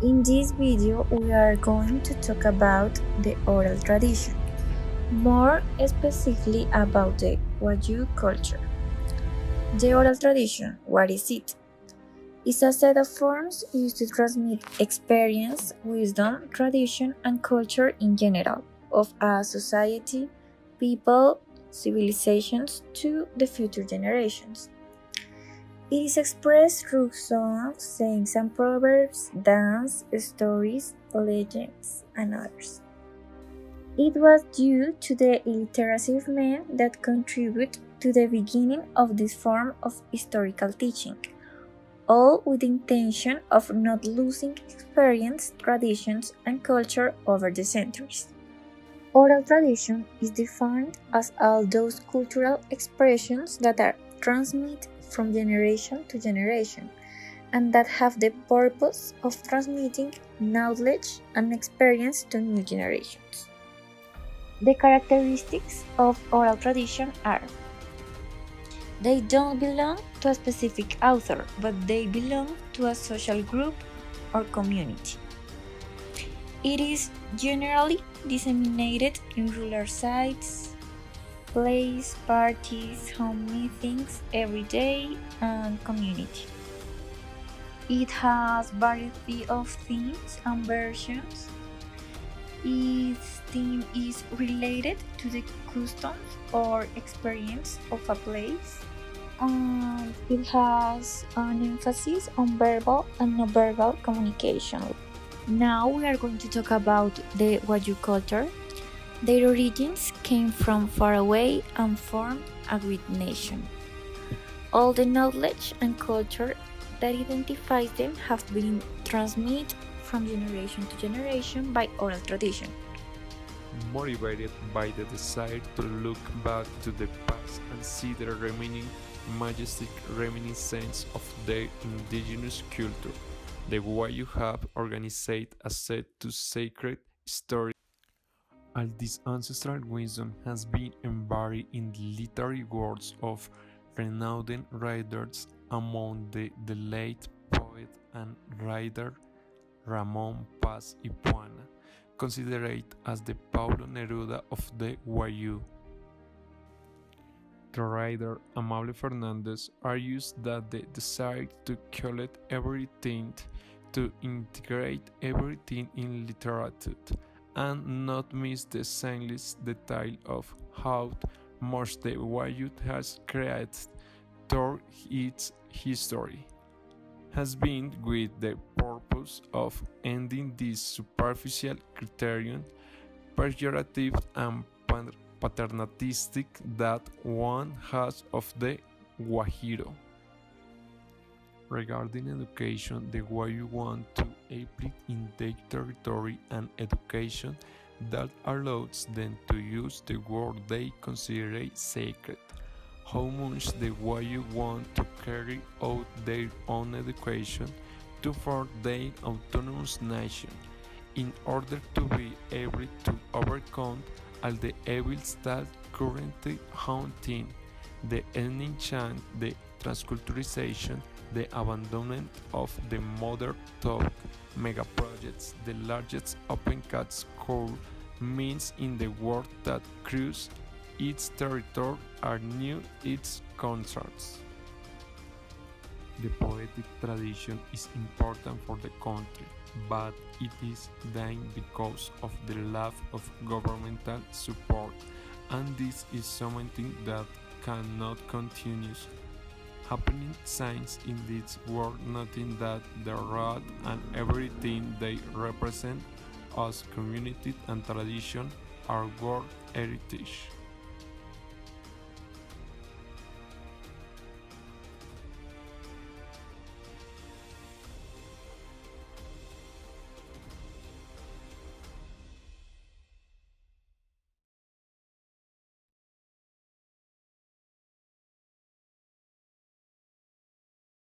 In this video, we are going to talk about the oral tradition, more specifically about the Wayuu culture. The oral tradition, what is it? It's a set of forms used to transmit experience, wisdom, tradition, and culture in general of a society, people, civilizations to the future generations. It is expressed through songs, sayings and proverbs, dance, stories, legends, and others. It was due to the illiteracy of men that contributed to the beginning of this form of historical teaching, all with the intention of not losing experience, traditions, and culture over the centuries. Oral tradition is defined as all those cultural expressions that are transmitted from generation to generation and that have the purpose of transmitting knowledge and experience to new generations. The characteristics of oral tradition are: they don't belong to a specific author, but they belong to a social group or community. It is generally disseminated in rural sites, plays, parties, home meetings, everyday, and community. It has variety of themes and versions. Its theme is related to the customs or experience of a place, and it has an emphasis on verbal and non-verbal communication. Now we are going to talk about the Wayuu culture. Their origins came from far away and formed a great nation. All the knowledge and culture that identifies them have been transmitted from generation to generation by oral tradition. Motivated by the desire to look back to the past and see the remaining majestic reminiscence of their indigenous culture. The Wayuu have organized a set to sacred stories. All this ancestral wisdom has been embodied in the literary works of renowned writers, among the late poet and writer Ramon Paz y Puana, considered as the Paulo Neruda of the Wayuu. The writer Amable Fernandez argues that the desire to collect everything, to integrate everything in literature, and not miss the senseless detail of how much the Wayuu has created through its history, has been with the purpose of ending this superficial criterion, pejorative and paternalistic that one has of the Guajiro. Regarding education, the Wayuu want to apply in their territory an education that allows them to use the word they consider sacred. How much the Wayuu want to carry out their own education to form their autonomous nation, in order to be able to overcome all the evils that currently haunting the ethnic chant, the transculturization, the abandonment of the mother tongue, mega projects, the largest open cut school means in the world that cruise its territory are new its concerns. The poetic tradition is important for the country, but it is dying because of the lack of governmental support, and this is something that cannot continue happening since in this world nothing that the road and everything they represent as community and tradition are world heritage.